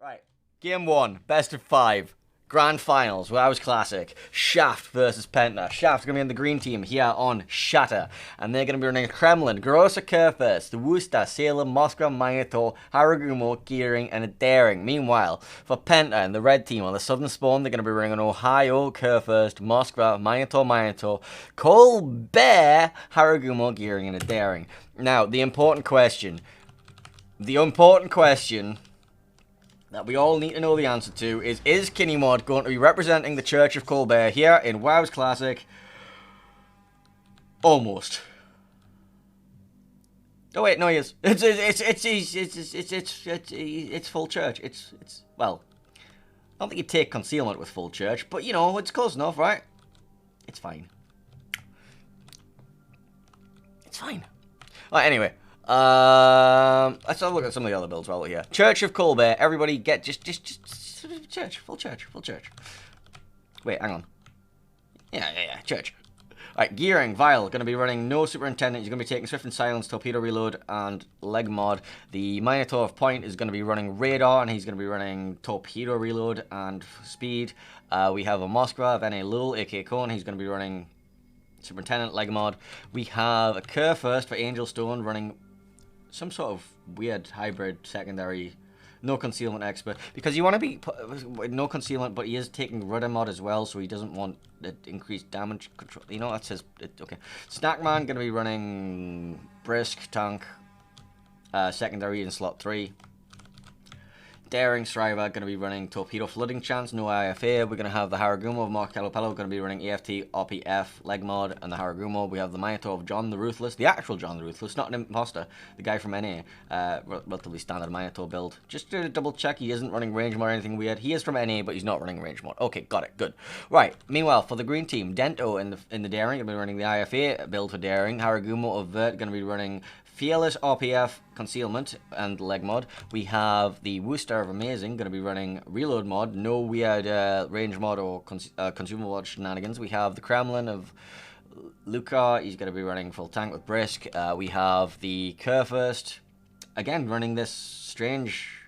Right. Game 1, best of 5. Grand Finals, WoWs Classic. Shaft versus Penta. Shaft's going to be on the green team here on Shatter. And they're going to be running Kremlin, Grossa Kerfest, the Worcester, Salem, Moscow, Minato, Haragumo, Gearing, and a Daring. Meanwhile, for Penta and the red team on the Southern Spawn, they're going to be running Ohio, Kerfest, Moscow, Minato, Colbert, Haragumo, Gearing, and a Daring. Now, the important question that we all need to know the answer to is Kinnymod going to be representing the Church of Colbert here in WoWs Classic? Almost. Oh wait, no, he is. It's full church. It's well, I don't think you take concealment with full church, but you know, it's close enough, right? It's fine. It's fine. Alright, anyway. Let's have a look at some of the other builds while we're here. Church of Colbert, everybody get just church, full church. Wait, hang on. Yeah, church. Alright, Gearing, Vile, going to be running no Superintendent. He's going to be taking Swift and Silence, Torpedo Reload, and Leg Mod. The Minotaur of Point is going to be running Radar, and he's going to be running Torpedo Reload and Speed. We have a Moskva of NA Lul, aka Cone. He's going to be running Superintendent, Leg Mod. We have a Kerfurst for Angel Stone running some sort of weird hybrid secondary, no concealment expert, because you want to be no concealment, but he is taking rudder mod as well, so he doesn't want the increased damage control. You know, that says okay. Snackman going to be running Brisk Tank, secondary in slot 3. Daring Striver going to be running Torpedo Flooding Chance, no IFA. We're going to have the Haragumo of Mark Calopello going to be running AFT, RPF, Leg Mod, and the Haragumo. We have the Minotaur of John the Ruthless, the actual John the Ruthless, not an imposter, the guy from NA. Relatively standard Minotaur build. Just to double check, he isn't running range mod or anything weird. He is from NA, but he's not running range mod. Okay, got it, good. Right, meanwhile, for the green team, Dento in the Daring going to be running the IFA build for Daring. Haragumo of Vert going to be running Fearless RPF Concealment and Leg Mod. We have the Worcester of Amazing going to be running Reload Mod, no weird range mod or consumable mod shenanigans. We have the Kremlin of Luca, he's going to be running full tank with Brisk. We have the Kerfurst, again running this strange...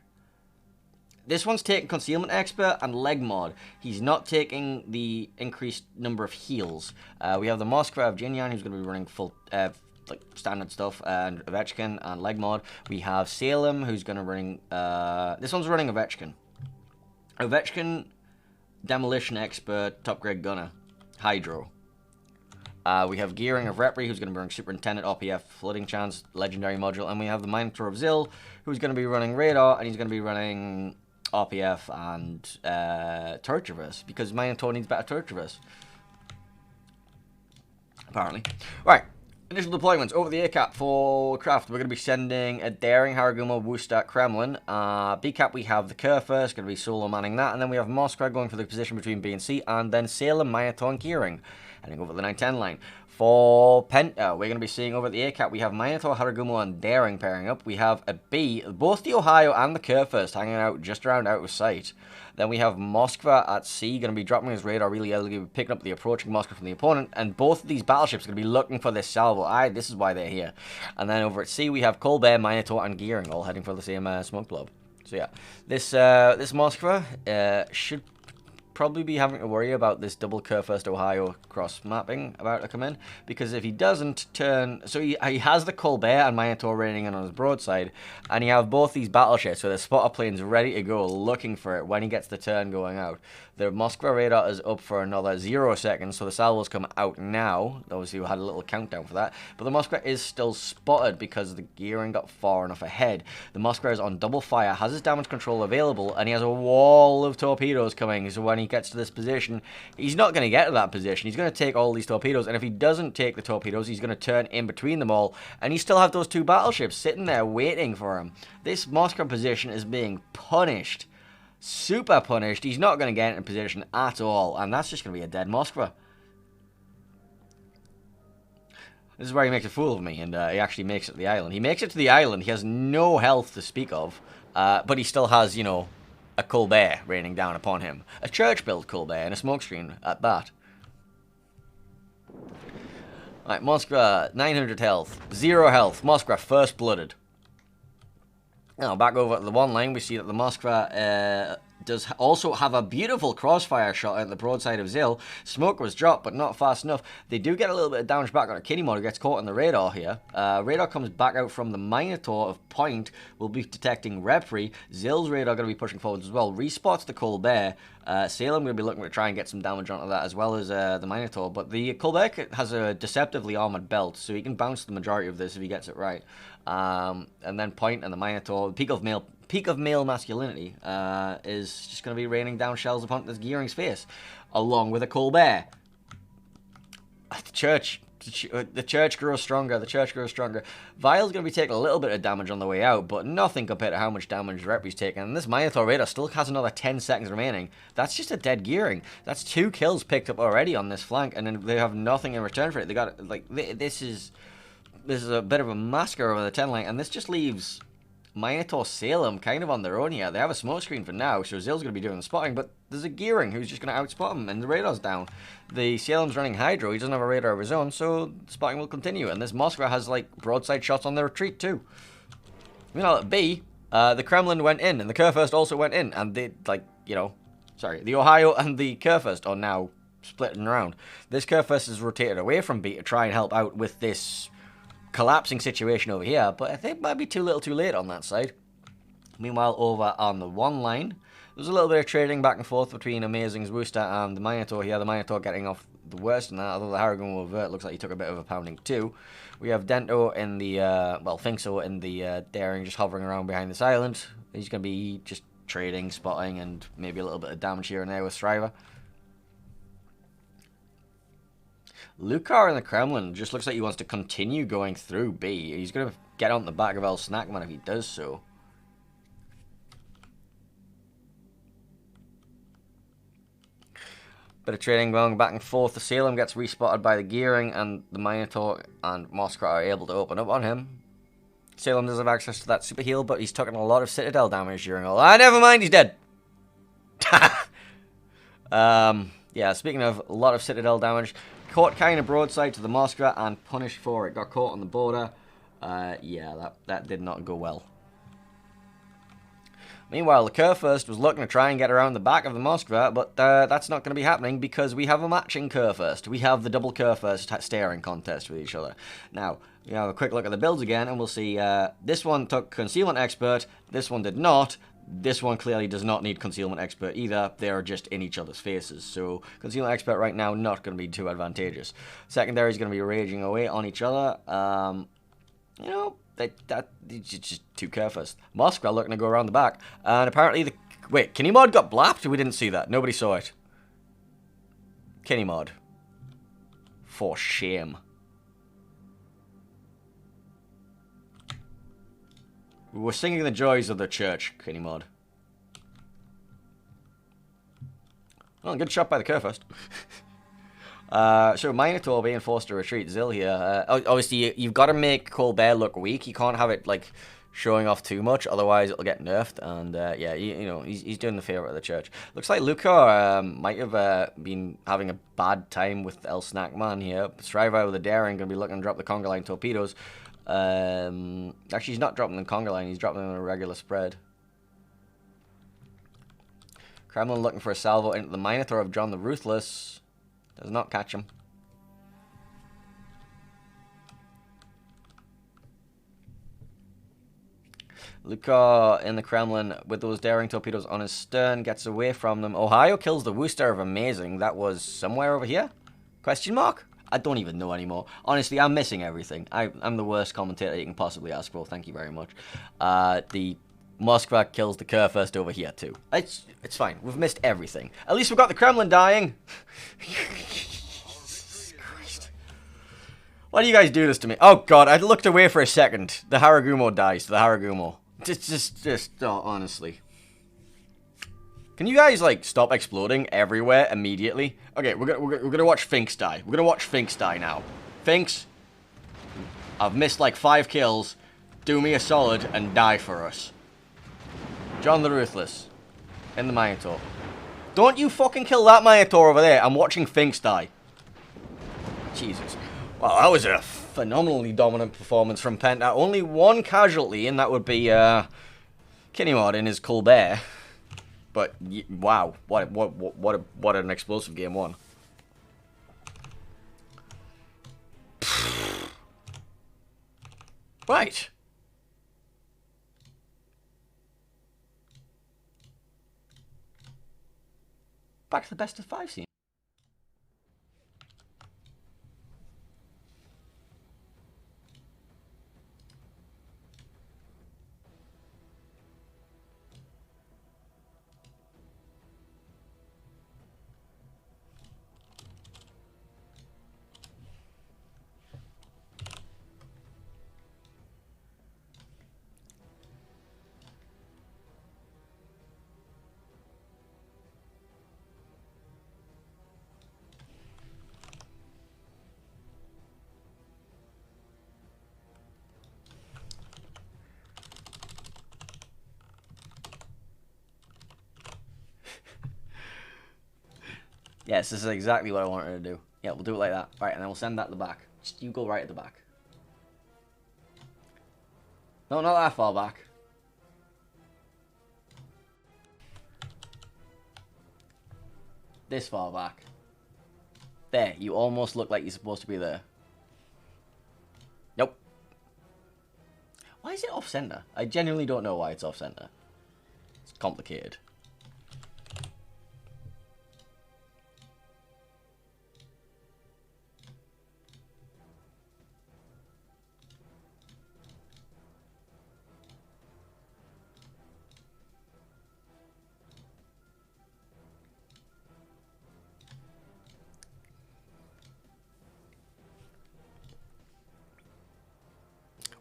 This one's taking Concealment Expert and Leg Mod. He's not taking the increased number of heals. We have the Moskva of Jinyan, who's going to be running full... like standard stuff, and Ovechkin and Leg Mod. We have Salem, who's going to bring this one's running Ovechkin, Demolition Expert, Top Grade Gunner, Hydro. We have Gearing of Repri, who's going to bring Superintendent, RPF, Flooding Chance, Legendary Module, and we have the Minotaur of Zill, who's going to be running Radar, and he's going to be running RPF and Turret Traverse, because Minotaur needs better Turret Traverse. Apparently. Right. Initial deployments over the A-cap for Craft. We're going to be sending a Daring, Haragumo, Worcester, Kremlin. B-cap we have the Kerfurst, going to be solo manning that. And then we have Moskva going for the position between B and C. And then Salem, Minotaur, and Gearing heading over the 910 line. For Penta, we're going to be seeing over at the A-cap, we have Minotaur, Haragumo, and Daring pairing up. We have a B, both the Ohio and the Kerfurst hanging out just around out of sight. Then we have Moskva at C, going to be dropping his radar really early, picking up the approaching Moskva from the opponent. And both of these battleships are going to be looking for this salvo. This is why they're here. And then over at C, we have Colbert, Minotaur, and Gearing all heading for the same smoke blob. So yeah, this Moskva should probably be having to worry about this double Kerfurst Ohio cross mapping about to come in, because if he doesn't turn, so he has the Colbert and Minotaur raining in on his broadside, and you have both these battleships with the spotter planes ready to go looking for it when he gets the turn going out. The Moskva radar is up for another 0 seconds, so the salvos come out now. Obviously we had a little countdown for that, but the Moskva is still spotted because the Gearing got far enough ahead. The Moskva is on double fire, has his damage control available, and he has a wall of torpedoes coming, so when he gets to this position, he's not going to get to that position. He's going to take all these torpedoes, and if he doesn't take the torpedoes, he's going to turn in between them all, and you still have those two battleships sitting there waiting for him. This Moskva position is being punished. Super punished. He's not going to get into position at all, and that's just going to be a dead Moskva. This is where he makes a fool of me, and he actually makes it to the island. He makes it to the island. He has no health to speak of, but he still has, you know, a Colbert raining down upon him. A church-built Colbert and a smokescreen at that. Alright, Moskva, 900 health. 0 health. Moskva, first blooded. Now, back over at the one line, we see that the Moskva does also have a beautiful crossfire shot at the broadside of Zill. Smoke was dropped, but not fast enough. They do get a little bit of damage back on a Kinemod, who gets caught in the radar here. Radar comes back out from the Minotaur of Point. Will be detecting Repri. Zill's radar going to be pushing forwards as well. Respots the Colbert. Salem going to be looking to try and get some damage onto that, as well as the Minotaur. But the Colbert has a deceptively armored belt, so he can bounce the majority of this if he gets it right. And then Point and the Minotaur, peak of male masculinity, is just going to be raining down shells upon this Gearing's face, along with a Colbert. The church grows stronger. The church grows stronger. Vile's going to be taking a little bit of damage on the way out, but nothing compared to how much damage Repri's taking. And this Minotaur Raider still has another 10 seconds remaining. That's just a dead Gearing. That's 2 kills picked up already on this flank, and then they have nothing in return for it. They got, like, this is a bit of a massacre over the 10 line, and this just leaves Minotaur Salem kind of on their own here. They have a smoke screen for now, so Zill's going to be doing the spotting, but there's a Gearing who's just going to outspot him, and the radar's down. The Salem's running Hydro. He doesn't have a radar of his own, so the spotting will continue, and this Moskva has, like, broadside shots on the retreat, too. Meanwhile, at B, the Kremlin went in, and the Kurfürst also went in, and they, like, you know, sorry, the Ohio and the Kurfürst are now splitting around. This Kurfürst is rotated away from B to try and help out with this collapsing situation over here, but I think it might be too little too late on that side. Meanwhile, over on the one line, there's a little bit of trading back and forth between Amazing's Wooster and the Minotaur here. The Minotaur getting off the worst in that, although the Harrigan will avert. Looks like he took a bit of a pounding too. We have Dento in the, Finxo in the Daring, just hovering around behind this island. He's going to be just trading, spotting, and maybe a little bit of damage here and there with Striver. Lucar in the Kremlin just looks like he wants to continue going through B. He's going to get on the back of El Snackman if he does so. Bit of trading going back and forth. The Salem gets respotted by the Gearing, and the Minotaur and Moskva are able to open up on him. Salem does have access to that super heal, but he's taking a lot of Citadel damage during all. Never mind, he's dead. Yeah, speaking of a lot of Citadel damage, caught kind of broadside to the Moskva and punished for it. Got caught on the border. Yeah, that did not go well. Meanwhile, the Kurfürst was looking to try and get around the back of the Moskva, but that's not going to be happening because we have a matching Kurfürst. We have the double Kurfürst staring contest with each other. Now, we have a quick look at the builds again, and we'll see this one took Concealment Expert, this one did not. This one clearly does not need Concealment Expert either. They're just in each other's faces. So, Concealment Expert right now not going to be too advantageous. Secondary is going to be raging away on each other. You know, it's just too Kurfürst. Moskva looking to go around the back. And apparently the... Wait, Kinemod got blapped? We didn't see that. Nobody saw it. Kinemod. For shame. We were singing the joys of the church, Kinemod. Well, good shot by the Kurfürst. So Minotaur being forced to retreat. Zill here. Obviously, you've got to make Colbert look weak. You can't have it, like, showing off too much, otherwise it'll get nerfed. And, yeah, you know, he's doing the favour of the church. Looks like Lucar might have been having a bad time with El Snackman here. Striver with a Daring going to be looking to drop the conga line torpedoes. Actually, he's not dropping the conga line. He's dropping them in a regular spread. Kremlin looking for a salvo into the Minotaur of John the Ruthless. Does not catch him. Lucar in the Kremlin with those Daring torpedoes on his stern. Gets away from them. Ohio kills the Wooster of Amazing. That was somewhere over here? Question mark? I don't even know anymore. Honestly, I'm missing everything. I'm the worst commentator you can possibly ask for. Thank you very much. The Moskva kills the Kurfürst over here too. It's fine. We've missed everything. At least we've got the Kremlin dying. Christ. Why do you guys do this to me? Oh god, I looked away for a second. The Haragumo dies. The Haragumo. Just oh, honestly. Can you guys, like, stop exploding everywhere immediately? Okay, we're gonna watch Finks die. We're gonna watch Finks die now. Finks, I've missed like 5 kills. Do me a solid and die for us. John the Ruthless in the Minotaur. Don't you fucking kill that Minotaur over there. I'm watching Finks die. Jesus. Wow, that was a phenomenally dominant performance from Penta. Only 1 casualty, and that would be Kinemod in his Colbert. But wow, what an explosive game one. Right. Back to the best of 5 scene. Yes, this is exactly what I wanted to do. Yeah, we'll do it like that. Right, and then we'll send that to the back. Just you go right at the back. No, not that far back. This far back. There, you almost look like you're supposed to be there. Nope. Why is it off-center? I genuinely don't know why it's off-center. It's complicated.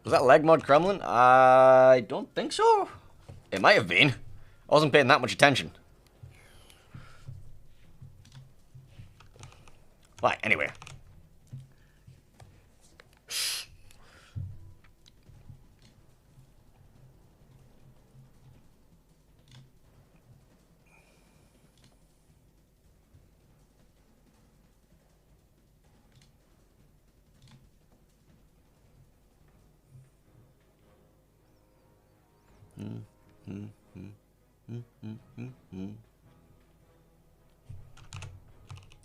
Was that leg mod Kremlin? I don't think so. It might have been. I wasn't paying that much attention. Right, anyway.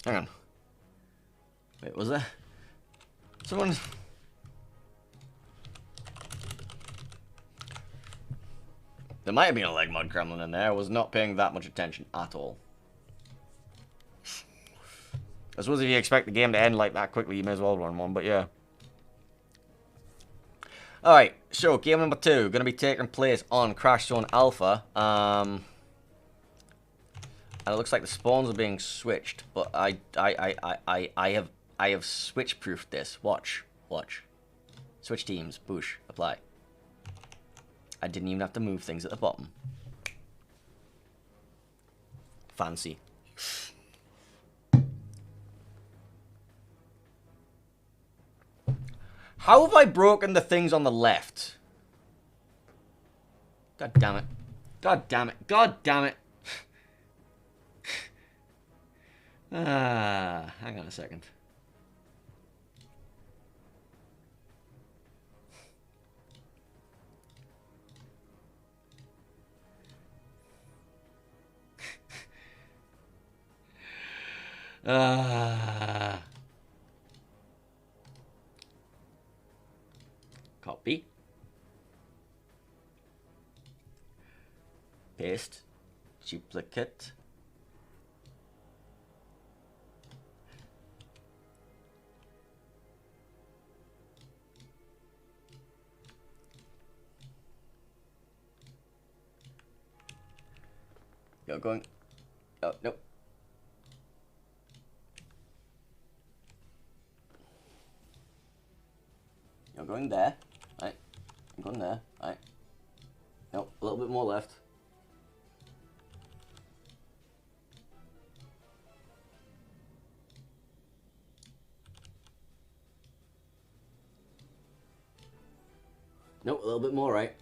Hang on. Wait, was there? Someone... There might have been a leg mod Kremlin in there. I was not paying that much attention at all. I suppose if you expect the game to end like that quickly, you may as well run one, but yeah. Alright, so game number 2, going to be taking place on Crash Zone Alpha. And it looks like the spawns are being switched, but I have switch-proofed this. Watch. Switch teams, push, apply. I didn't even have to move things at the bottom. Fancy. How have I broken the things on the left? God damn it. God damn it. God damn it. Hang on a second. Copy. Paste. Duplicate. You're going... Oh, nope. You're going there. Right. I'm going there. Right. Nope. A little bit more left. Nope. A little bit more right.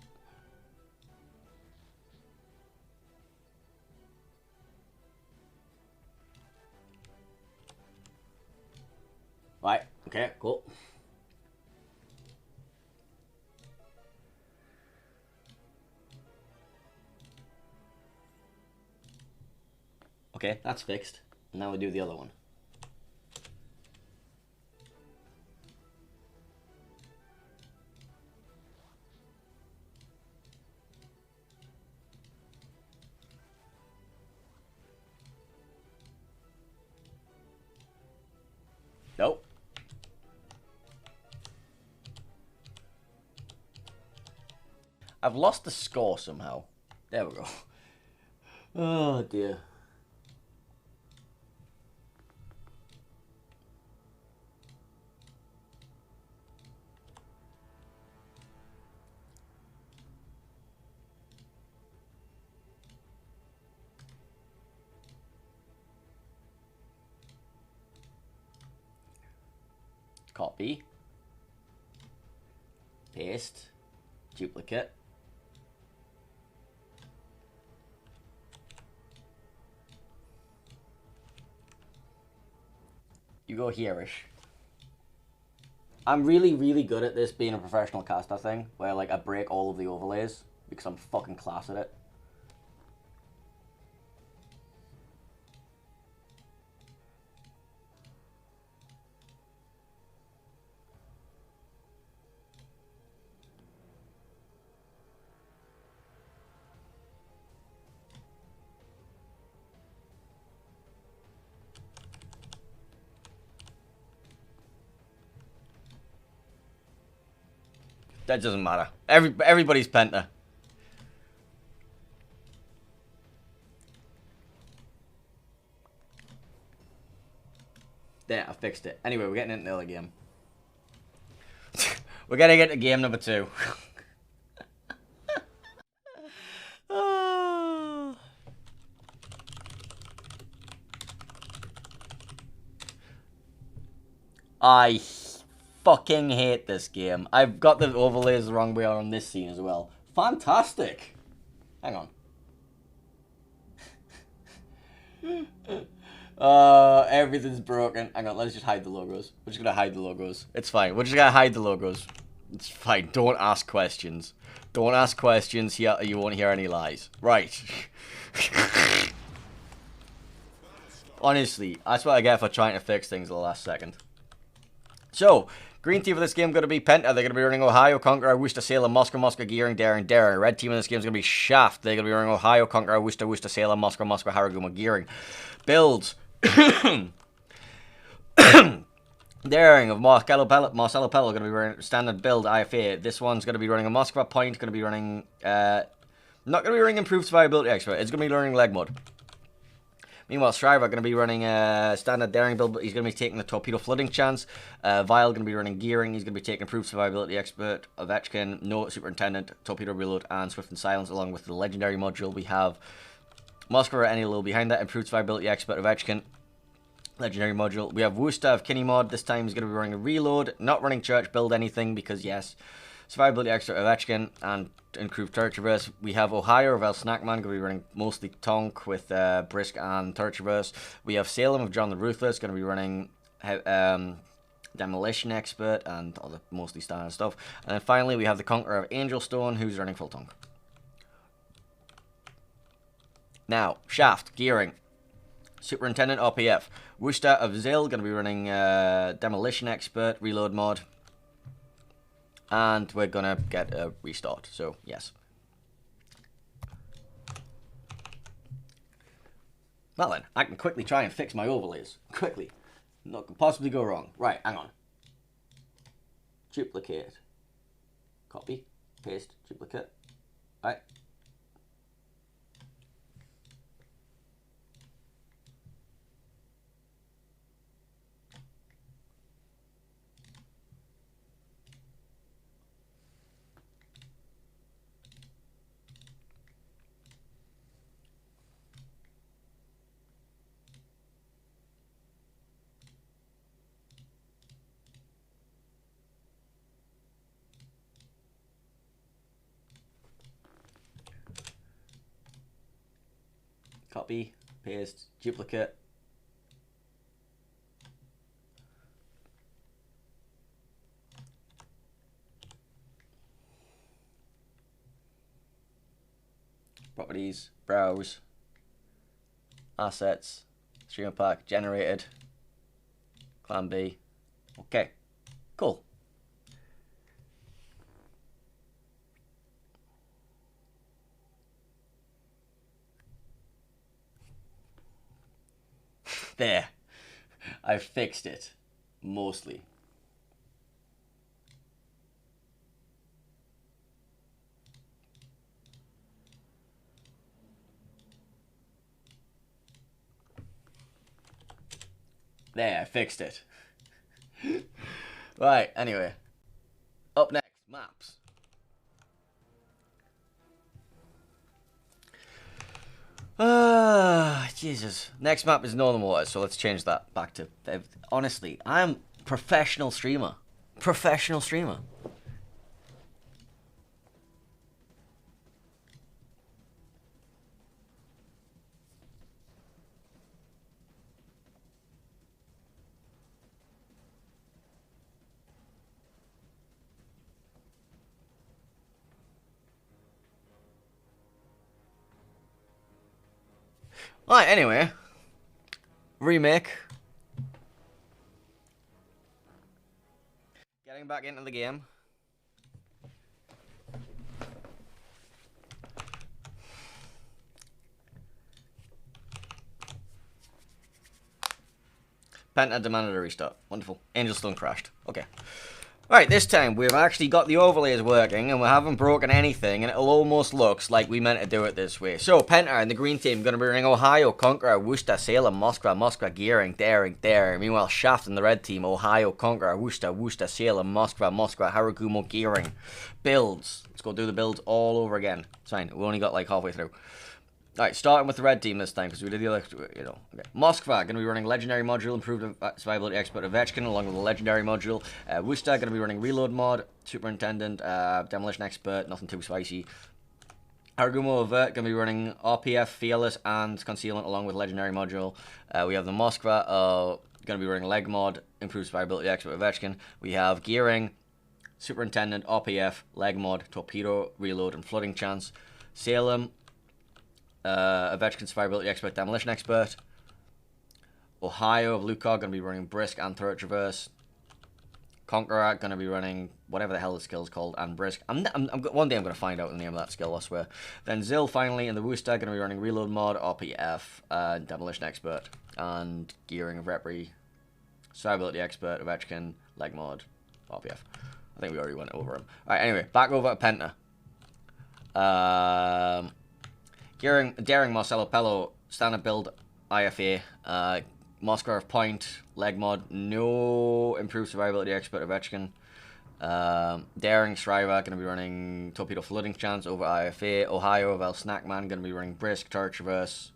Right. Okay. Cool. Okay, that's fixed. Now we do the other one. Nope. I've lost the score somehow. There we go. Oh dear. Copy. Paste. Duplicate. You go here-ish. I'm really, really good at this being a professional caster thing, where like I break all of the overlays because I'm fucking class at it. That doesn't matter. Everybody's penta. There, I fixed it. Anyway, we're getting into the other game. We're gonna get to game number 2. I fucking hate this game. I've got the overlays the wrong way on this scene as well. Fantastic. Hang on. Everything's broken. Hang on, let's just hide the logos. We're just gonna hide the logos. It's fine. We're just gonna hide the logos. It's fine. Don't ask questions. Don't ask questions. Here, you won't hear any lies. Right. Honestly, that's what I get for trying to fix things at the last second. So, green team for this game is going to be Penta. They're going to be running Ohio, Conqueror, Worcester, Salem, Moscow, Moscow, Gearing, Daring, Daring. Red team in this game is going to be Shaft. They're going to be running Ohio, Conqueror, Worcester, Worcester, Salem, Moscow, Moscow, Haraguma, Gearing. Builds. Daring of Marcelo Pello going to be running standard build IFA. This one's going to be running a Moskva point. Going to be running... not going to be running improved survivability expert. It's going to be learning leg mode. Meanwhile, Shriver going to be running a standard daring build, but he's going to be taking the torpedo flooding chance. Vile going to be running gearing. He's going to be taking improved survivability expert. Ovechkin, no superintendent, torpedo reload, and swift and silence, along with the legendary module. We have Moscow any a little behind that. Improved survivability expert Ovechkin. Legendary module. We have Worcester of Kinney mod. This time he's going to be running a reload, not running church build anything because yes. Survivability extra Ovechkin and improved turret traverse. We have Ohio of El Snackman, going to be running mostly Tonk with Brisk and turret traverse. We have Salem of John the Ruthless, going to be running demolition expert and other mostly standard stuff. And then finally we have the Conqueror of Angel Stone, who's running full Tonk. Now, Shaft, Gearing, Superintendent RPF. Worcester of Zill, going to be running demolition expert, reload mod. And we're gonna get a restart, so yes. Well then, I can quickly try and fix my overlays. Quickly. Not could possibly go wrong. Right, hang on. Duplicate. Copy. Paste. Duplicate. Right. Copy, paste, duplicate. Properties, browse. assets, streamer pack, generated, clan B. Okay, cool. There, I've fixed it, mostly. There, I fixed it. Right, anyway. Up next, maps. Jesus. Next map is Northern Waters, so let's change that back to... Honestly, I'm professional streamer. Professional streamer. Right, anyway. Remake. Getting back into the game. Penta demanded a restart. Wonderful. Angelstone crashed. Okay. Right, this time we've actually got the overlays working and we haven't broken anything and it almost looks like we meant to do it this way. So, Penta and the green team going to be running Ohio, Conqueror, Worcester, Salem, Moskva, Gearing, Daring. Meanwhile, Shaft and the red team, Ohio, Conqueror, Worcester, Salem, Moskva, Haragumo, Gearing. Builds. Let's go do the builds all over again. It's fine, we only got like halfway through. Alright, starting with the red team this time, because we did the other, you know. Okay. Moskva, going to be running Legendary Module, Improved Survivability Expert Ovechkin, along with the Legendary Module. Worcester, going to be running Reload Mod, Superintendent, Demolition Expert, nothing too spicy. Haragumo Avert, going to be running RPF, Fearless, and Concealment, along with Legendary Module. We have the Moskva, going to be running Leg Mod, Improved Survivability Expert Ovechkin. We have Gearing, Superintendent, RPF, Leg Mod, Torpedo, Reload, and Flooding Chance. Salem, Ovechkin Survivability Expert, Demolition Expert. Ohio of Lucar, going to be running Brisk and Throat Traverse. Conqueror, going to be running whatever the hell the skill's called, and Brisk. One day I'm going to find out the name of that skill, I swear. Then Zill, finally, in the Worcester, going to be running Reload Mod, RPF, Demolition Expert, and Gearing of Repri. Survivability Expert, Ovechkin, Leg Mod, RPF. I think we already went over him. Alright, anyway, back over to Penta. Daring, Marcelo Pello, standard build, IFA, Moscow of Point, Leg Mod, no improved survivability expert Ovechkin. Daring, Shriver, going to be running Torpedo Flooding Chance over IFA. Ohio of El Snackman, going to be running Brisk, Turret Traverse.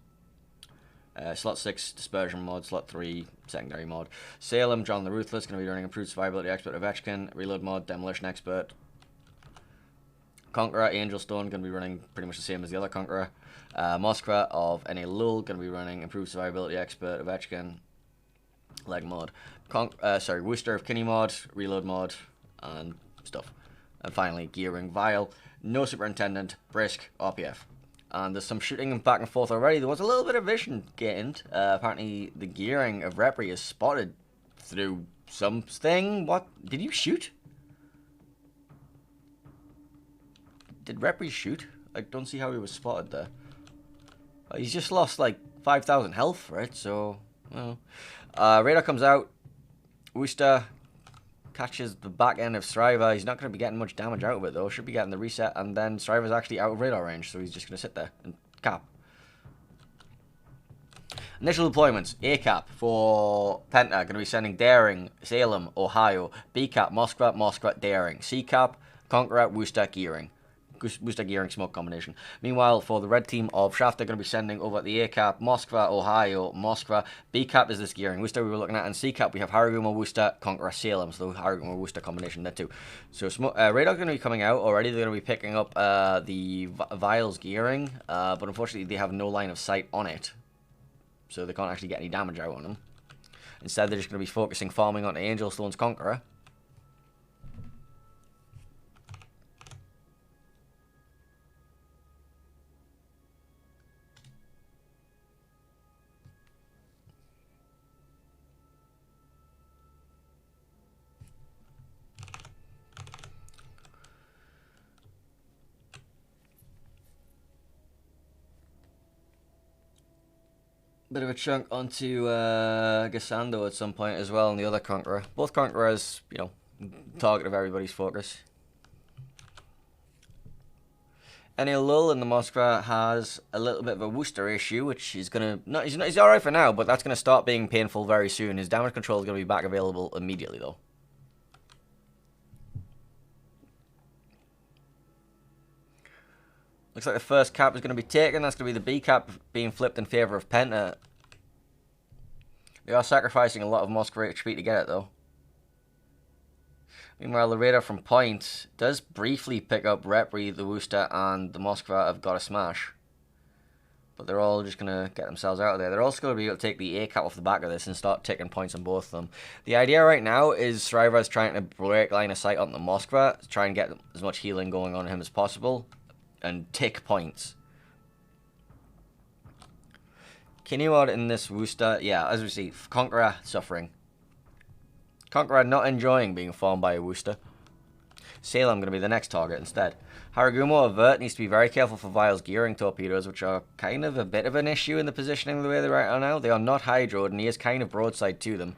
Slot 6, Dispersion Mod, Slot 3, Secondary Mod. Salem, John the Ruthless, going to be running improved survivability expert Ovechkin. Reload Mod, Demolition Expert. Conqueror, Angelstone, going to be running pretty much the same as the other Conqueror. Moskva of NA Lul, going to be running Improved Survivability Expert, Ovechkin, Leg Mod. Worcester of Kinney Mod, Reload Mod, and stuff. And finally, Gearing, Vile, no Superintendent, Brisk, RPF. And there's some shooting back and forth already. There was a little bit of vision gained. Apparently, the Gearing of Repri is spotted through something. What? Did you shoot? Did Repri shoot? I don't see how he was spotted there. He's just lost like 5,000 health, right? So, well. Radar comes out. Worcester catches the back end of Striver. He's not going to be getting much damage out of it, though. Should be getting the reset, and then Striver's actually out of radar range, so he's just going to sit there and cap. Initial deployments. A cap for Penta. Going to be sending Daring, Salem, Ohio. B cap, Moskva, Daring. C cap, Conqueror, Worcester, Gearing. Worcester, Gearing, smoke combination. Meanwhile, for the red team of Shaft, they're going to be sending over the A cap, Moskva, Ohio, Moskva. B cap is this Gearing. Worcester we were looking at, and C cap we have Haragumo, Worcester, Conqueror, Salem. So the Haragumo, Worcester combination there too. So Radar's going to be coming out already. They're going to be picking up the Viles Gearing, but unfortunately they have no line of sight on it, so they can't actually get any damage out on them. Instead, they're just going to be focusing farming on Angelstone's Conqueror. bit of a chunk onto Gasando at some point as well, and the other Conqueror. Both Conquerors, you know, target of everybody's focus. Any lull in the Moskva has a little bit of a Worcester issue, which is gonna he's alright for now, but that's gonna start being painful very soon. His damage control is gonna be back available immediately though. Looks like the first cap is gonna be taken. That's gonna be the B cap being flipped in favor of Penta. They are sacrificing a lot of Moskva HP to get it though. Meanwhile, the radar from Point does briefly pick up Repri, the Worcester, and the Moskva have got a smash. But they're all just going to get themselves out of there. They're also going to be able to take the A cap off the back of this and start taking points on both of them. The idea right now is Sriva is trying to break line of sight on the Moskva, try and get as much healing going on him as possible, and take points. Kinemod in this Worcester, yeah, as we see, Conqueror suffering. Conqueror not enjoying being farmed by a Worcester. Salem going to be the next target instead. Haragumo Avert needs to be very careful for Vile's gearing torpedoes, which are kind of a bit of an issue in the positioning the way they're right now. They are not hydroed, and he is kind of broadside to them.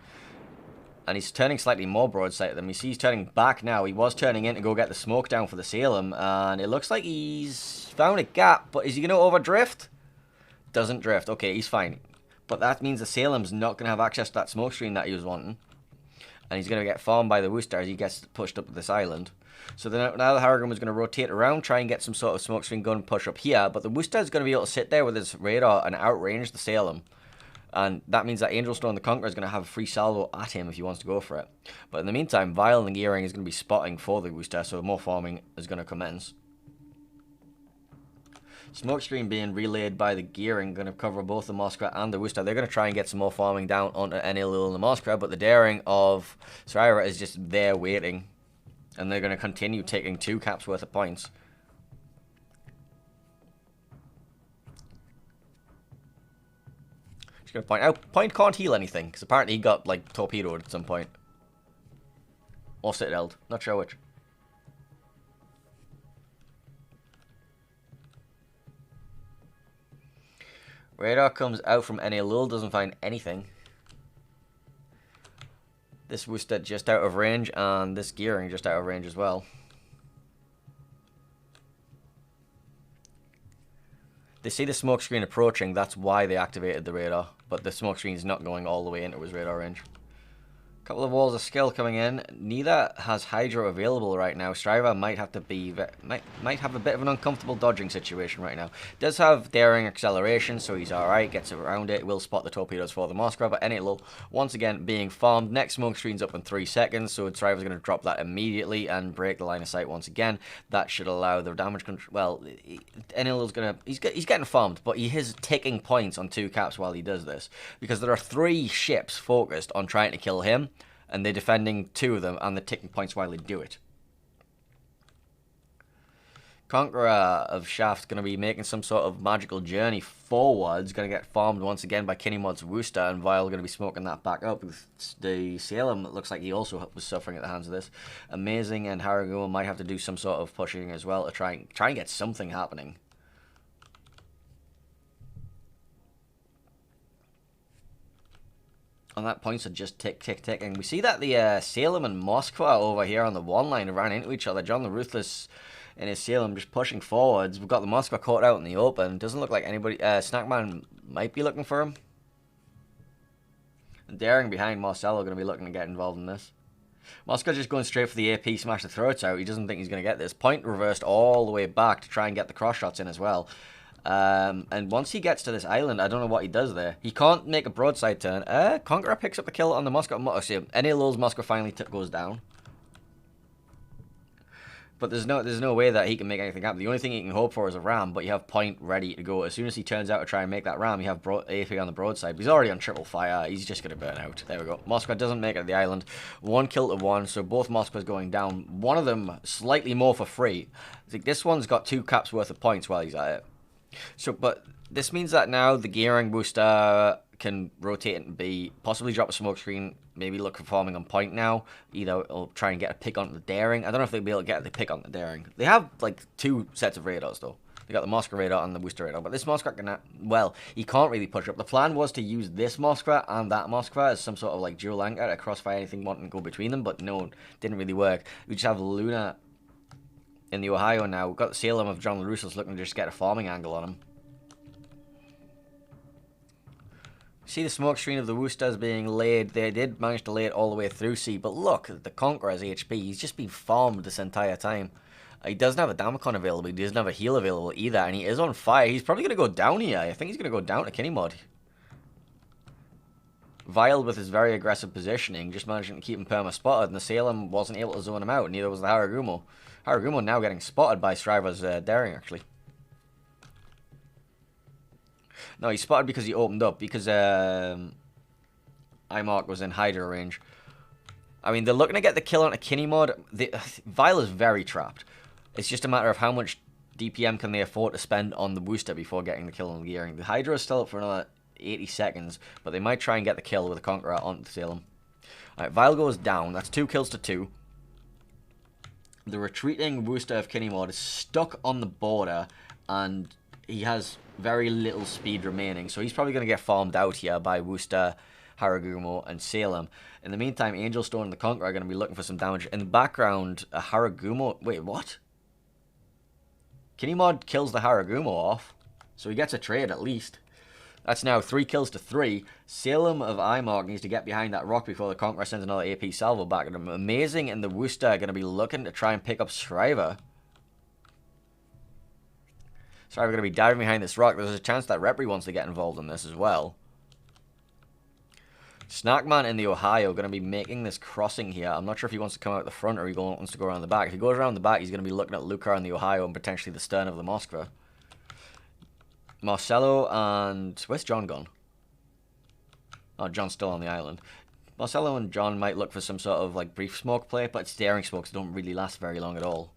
And he's turning slightly more broadside to them. You see he's turning back now. He was turning in to go get the smoke down for the Salem, and it looks like he's found a gap, but is he going to overdrift? Doesn't drift. Okay, he's fine. But that means the Salem's not going to have access to that smoke screen that he was wanting. And he's going to get farmed by the Worcester as he gets pushed up to this island. So then now the Harrigan is going to rotate around, try and get some sort of smoke screen gun push up here. But the Worcester is going to be able to sit there with his radar and outrange the Salem. And that means that Angel Stone the Conqueror is going to have a free salvo at him if he wants to go for it. But in the meantime, Vile and Gearing is going to be spotting for the Worcester, so more farming is going to commence. Smokescreen being relayed by the Gearing, going to cover both the Moskva and the Worcester. They're going to try and get some more farming down onto Enelil and the Moskva, but the Daring of Syrira is just there waiting. And they're going to continue taking 2 caps worth of points. Just going to point out, Point can't heal anything, because apparently he got, like, torpedoed at some point. Or citadeled, not sure which. Radar comes out from Enelil, doesn't find anything. This Worcester just out of range, and this Gearing just out of range as well. They see the smoke screen approaching, that's why they activated the radar. But the smoke screen is not going all the way into his radar range. Couple of walls of skill coming in. Neither has Hydro available right now. Striver might have to be might have a bit of an uncomfortable dodging situation right now. Does have daring acceleration, so he's alright, gets around it, will spot the torpedoes for the Moskva, but Enelil once again being farmed. Next smoke screen's up in 3 seconds, so Striver's gonna drop that immediately and break the line of sight once again. That should allow the damage control. Well, Enelil's gonna he's getting farmed, but he is taking points on 2 caps while he does this. Because there are 3 ships focused on trying to kill him. And they're defending 2 of them, and they're taking points while they do it. Conqueror of Shaft going to be making some sort of magical journey forwards. Going to get farmed once again by Kinemod's Worcester, and Vile going to be smoking that back up with the Salem. It looks like he also was suffering at the hands of this. Amazing, and Haragumo might have to do some sort of pushing as well to try and get something happening. And that points are just ticking. We see that the Salem and Moskva over here on the 1 line ran into each other. John the Ruthless and his Salem just pushing forwards. We've got the Moskva caught out in the open. Doesn't look like anybody... Snackman might be looking for him. And Daring behind Marcelo going to be looking to get involved in this. Moskva just going straight for the AP, smash the throats out. He doesn't think he's going to get this. Point reversed all the way back to try and get the cross shots in as well. And once he gets to this island, I don't know what he does there. He can't make a broadside turn. Conqueror picks up the kill on the Moskva. Enelil's Moskva finally goes down. But there's no way that he can make anything happen. The only thing he can hope for is a ram, but you have Point ready to go. As soon as he turns out to try and make that ram, you have AP on the broadside. But he's already on triple fire. He's just going to burn out. There we go. Moskva doesn't make it to the island. 1 kill to 1, so both Moskvas going down. One of them slightly more for free. I think this one's got 2 caps worth of points while he's at it. So, but this means that now the Gearing Booster can rotate and be possibly drop a smoke screen, maybe look for farming on Point now, either or try and get a pick on the Daring. I don't know if they'll be able to get the pick on the Daring. They have like 2 sets of radars though. They got the Moskva radar and the Worcester radar, but this Moskva can, well, he can't really push up. The plan was to use this Moskva and that Moskva as some sort of like dual anchor to crossfire anything wanting to go between them, but no, didn't really work. We just have Luna in the Ohio now. We've got the Salem of John LaRusso's looking to just get a farming angle on him. See the smoke screen of the Worcesters being laid. They did manage to lay it all the way through C, but look at the Conqueror's HP. He's just been farmed this entire time. He doesn't have a Damacon available. He doesn't have a heal available either, and he is on fire. He's probably going to go down here. I think he's going to go down to Kinnymod. Vile, with his very aggressive positioning, just managing to keep him perma-spotted, and the Salem wasn't able to zone him out. Neither was the Haragumo. Haragumo now getting spotted by Shriver's Daring, actually. No, he's spotted because he opened up, because Imark was in Hydra range. I mean, they're looking to get the kill onto Kinnymod. Vile is very trapped. It's just a matter of how much DPM can they afford to spend on the Worcester before getting the kill on the Gearing. The Hydra is still up for another 80 seconds, but they might try and get the kill with the Conqueror onto the Salem. Alright, Vile goes down. That's 2 kills to 2. The retreating Worcester of Kinnymod is stuck on the border, and he has very little speed remaining, so he's probably going to get farmed out here by Worcester, Haragumo, and Salem. In the meantime, Angelstone and the Conqueror are going to be looking for some damage. In the background, a Haragumo... Wait, what? Kinnymod kills the Haragumo off, so he gets a trade at least. That's now 3 kills to 3. Salem of Imark needs to get behind that rock before the Conqueror sends another AP salvo back at him. Amazing, and the Worcester are going to be looking to try and pick up Shriver. Shriver going to be diving behind this rock. There's a chance that Repri wants to get involved in this as well. Snackman in the Ohio going to be making this crossing here. I'm not sure if he wants to come out the front or he wants to go around the back. If he goes around the back, he's going to be looking at Lucar in the Ohio and potentially the stern of the Moskva. Marcelo and... Where's John gone? Oh, John's still on the island. Marcelo and John might look for some sort of like brief smoke play, but staring smokes don't really last very long at all.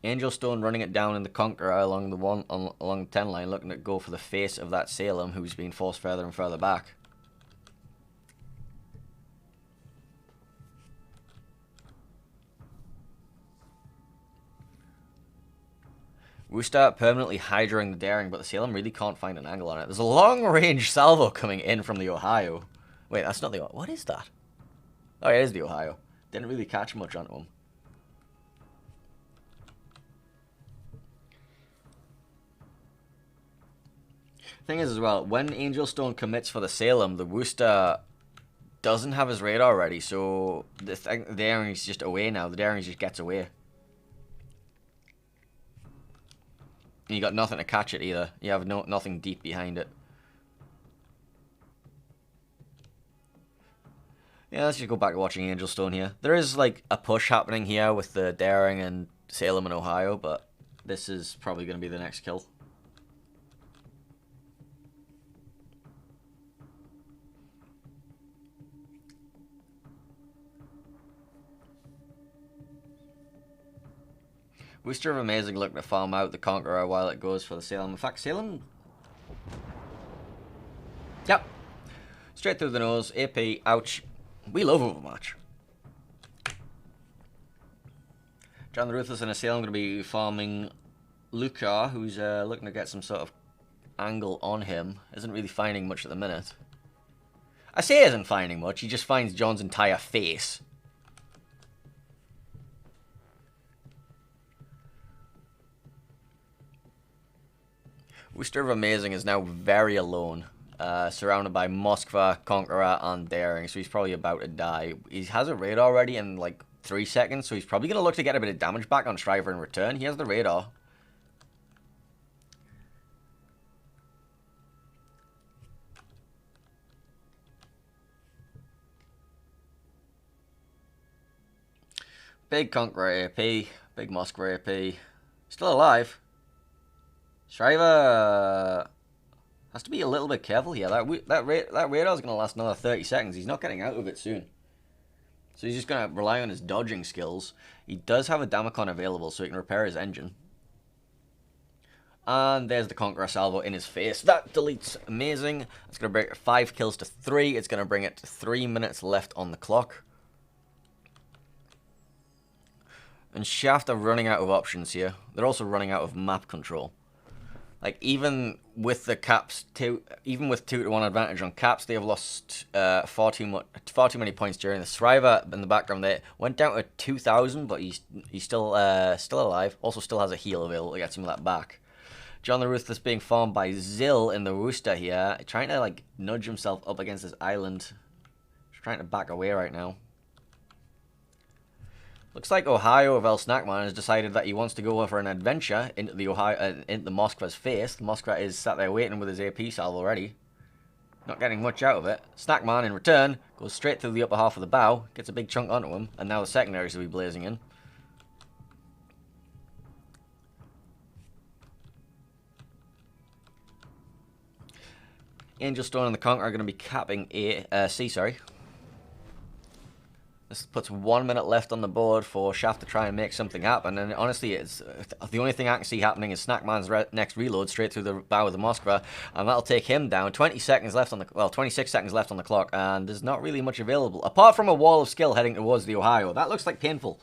Angelstone running it down in the Conqueror along the 10 line, looking to go for the face of that Salem, who's being forced further and further back. Worcester permanently hydraing the Daring, but the Salem really can't find an angle on it. There's a long-range salvo coming in from the Ohio. Wait, that's not the... What is that? Oh, yeah, it is the Ohio. Didn't really catch much onto him. Thing is as well, when Angelstone commits for the Salem, the Worcester doesn't have his radar ready, so the Daring's just away now. The Daring just gets away. And you got nothing to catch it either. You have nothing deep behind it. Yeah, let's just go back to watching Angelstone here. There is like a push happening here with the Daring and Salem and Ohio, but this is probably going to be the next kill. Worcester of Amazing looking to farm out the Conqueror while it goes for the Salem. In fact, Salem... Yep. Straight through the nose. AP. Ouch. We love Overmatch. John the Ruthless and a Salem going to be farming Lucar, who's looking to get some sort of angle on him. Isn't really finding much at the minute. I say he isn't finding much. He just finds John's entire face. Worcester of Amazing is now very alone, surrounded by Moskva, Conqueror, and Daring, so he's probably about to die. He has a raid already in like 3 seconds, so he's probably going to look to get a bit of damage back on Shriver in return. He has the radar. Big Conqueror AP, big Moskva AP. Still alive. Shriver has to be a little bit careful here. That radar is going to last another 30 seconds. He's not getting out of it soon. So he's just going to rely on his dodging skills. He does have a Damacon available, so he can repair his engine. And there's the Conqueror salvo in his face. That deletes Amazing. It's going to bring 5 kills to 3. It's going to bring it to 3 minutes left on the clock. And Shaft are running out of options here. They're also running out of map control. Like, even with the caps, even with 2-1 advantage on caps, they have lost far too many points during the Striver in the background there. Went down to 2,000, but he's still alive. Also still has a heal available to get some of that back. John the Ruthless being farmed by Zill in the Rooster here. Trying to, like, nudge himself up against this island. He's trying to back away right now. Looks like Ohio of El Snackman has decided that he wants to go for an adventure into the Moskva's face. The Moskva is sat there waiting with his AP salve already. Not getting much out of it. Snackman, in return, goes straight through the upper half of the bow, gets a big chunk onto him, and now the secondaries will be blazing in. Angel Stone and the Conqueror are going to be capping C, sorry. This puts 1 minute left on the board for Shaft to try and make something happen, and honestly, it's the only thing I can see happening is Snackman's next reload straight through the bow of the Moskva, and that'll take him down. 26 seconds left on the clock, and there's not really much available apart from a wall of skill heading towards the Ohio. That looks like painful.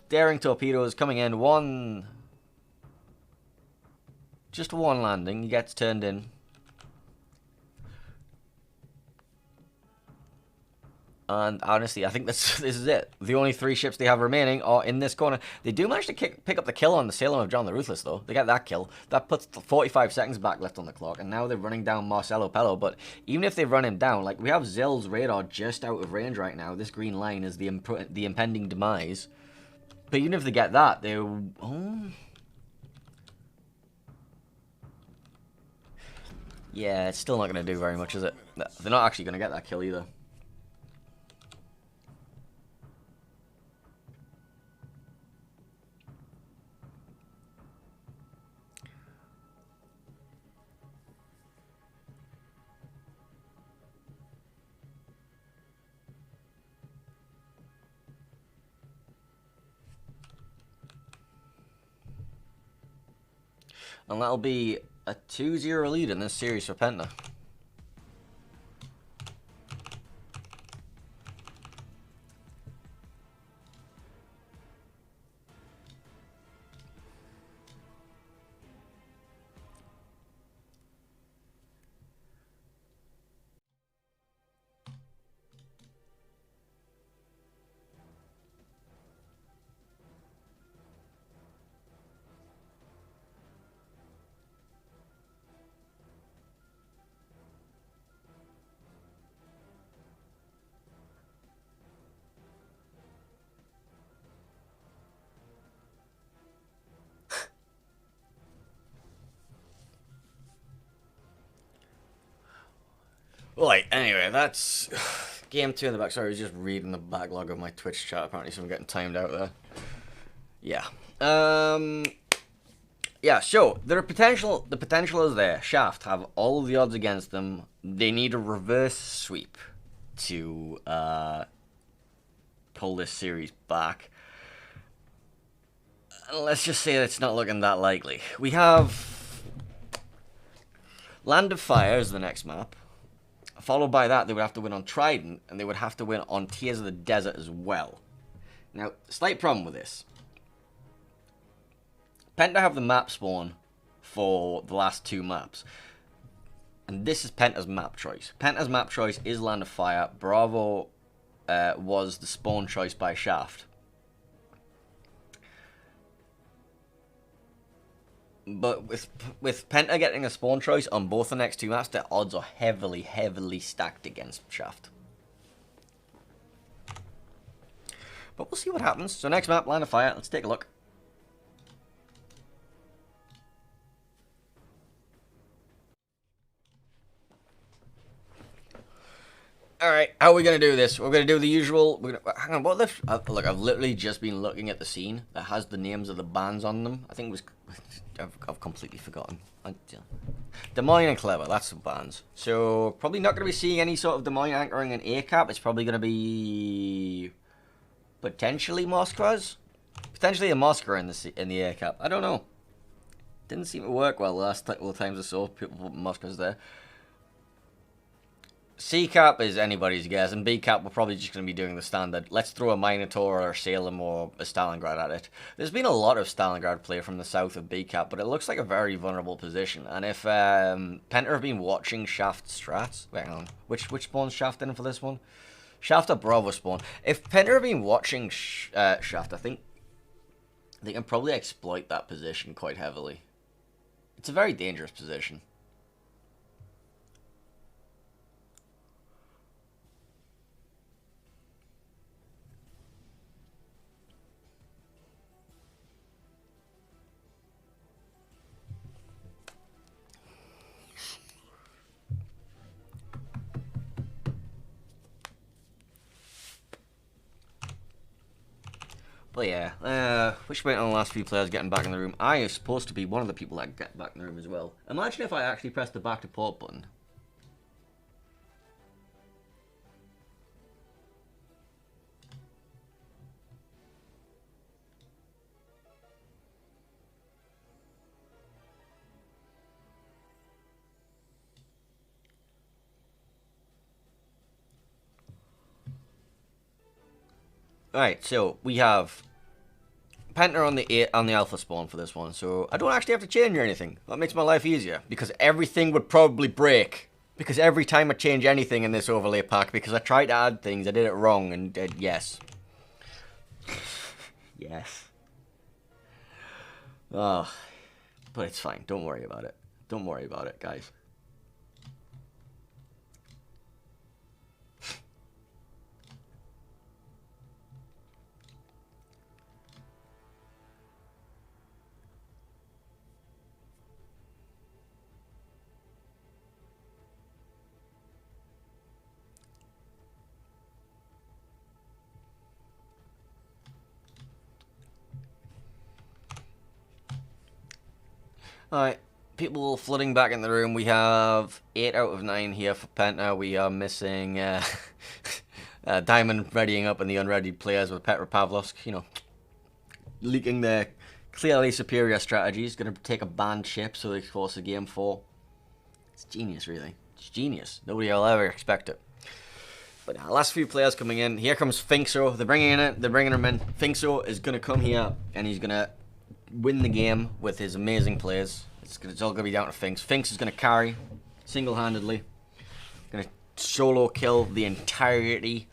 Daring torpedoes coming in. Just one landing. He gets turned in. And honestly, I think this is it. The only 3 ships they have remaining are in this corner. They do manage to pick up the kill on the Salem of John the Ruthless, though. They get that kill. That puts 45 seconds back left on the clock. And now they're running down Marcelo Pello. But even if they run him down, like, we have Zill's radar just out of range right now. This green line is the impending demise. But even if they get that, they... Yeah, it's still not going to do very much, is it? They're not actually going to get that kill either. And that'll be a 2-0 lead in this series for Penta. Right, anyway, that's game 2 in the back. Sorry, I was just reading the backlog of my Twitch chat. Apparently, so I'm getting timed out there. Yeah. Yeah, so the potential is there. Shaft have all the odds against them. They need a reverse sweep to pull this series back. Let's just say it's not looking that likely. We have Land of Fire is the next map. Followed by that, they would have to win on Trident, and they would have to win on Tears of the Desert as well. Now, slight problem with this. Penta have the map spawn for the last 2 maps. And this is Penta's map choice. Penta's map choice is Land of Fire. Bravo was the spawn choice by Shaft. But with Penta getting a spawn choice on both the next 2 maps, the odds are heavily, heavily stacked against Shaft. But we'll see what happens. So next map, Land of Fire. Let's take a look. Alright, how are we going to do this? We're going to do the usual... hang on, what if... look, I've literally just been looking at the scene that has the names of the bands on them. I think it was... I've completely forgotten. Des Moines and Clever, that's the bands. So, probably not going to be seeing any sort of Des Moines anchoring in ACAP. It's probably going to be... potentially Moskvas? Potentially a Moskva in the ACAP. I don't know. Didn't seem to work well the last couple of times I saw people put Moskvas there. C cap is anybody's guess, and B cap we're probably just going to be doing the standard. Let's throw a Minotaur or Salem or a Stalingrad at it. There's been a lot of Stalingrad play from the south of B cap, but it looks like a very vulnerable position. And if Penta have been watching Shaft strats, wait, hang on, which spawn's Shaft in for this one? Shaft or Bravo spawn. If Penta have been watching Shaft, I think they can probably exploit that position quite heavily. It's a very dangerous position. But yeah, we should wait on the last few players getting back in the room. I am supposed to be one of the people that get back in the room as well. Imagine if I actually pressed the back to port button. Alright, so we have Penta on the alpha spawn for this one, so I don't actually have to change anything. That makes my life easier, because everything would probably break. Because every time I change anything in this overlay pack, because I tried to add things, I did it wrong, and yes. Yes. Oh, but it's fine. Don't worry about it. Don't worry about it, guys. Alright, people flooding back in the room. We have 8 out of 9 here for Penta. We are missing Diamond readying up and the unready players with Petra Pavlovsk, you know, leaking their clearly superior strategies. Going to take a banned ship so they force a game 4. It's genius, really. It's genius. Nobody will ever expect it. But now, last few players coming in. Here comes Finxo. They're bringing him in. Finxo is going to come here and he's going to win the game with his amazing plays. It's all going to be down to Finx. Finx is going to carry single-handedly. Going to solo kill the entirety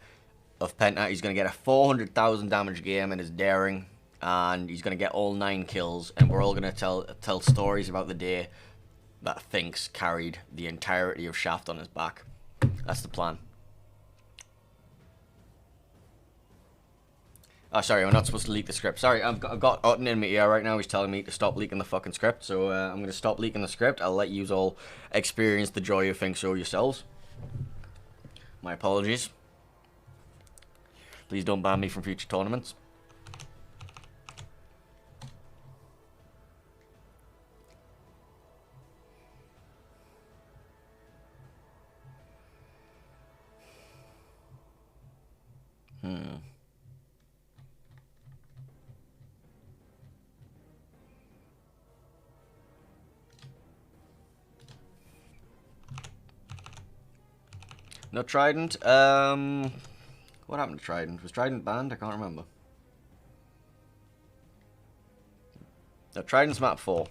of Penta. He's going to get a 400,000 damage game in his daring, and he's going to get all 9 kills. And we're all going to tell stories about the day that Finx carried the entirety of Shaft on his back. That's the plan. Oh, sorry, we're not supposed to leak the script. Sorry, I've got Otten in my ear right now. He's telling me to stop leaking the fucking script. So I'm going to stop leaking the script. I'll let you all experience the joy of Finxo yourselves. My apologies. Please don't ban me from future tournaments. No Trident. What happened to Trident? Was Trident banned? I can't remember. No, Trident's map 4.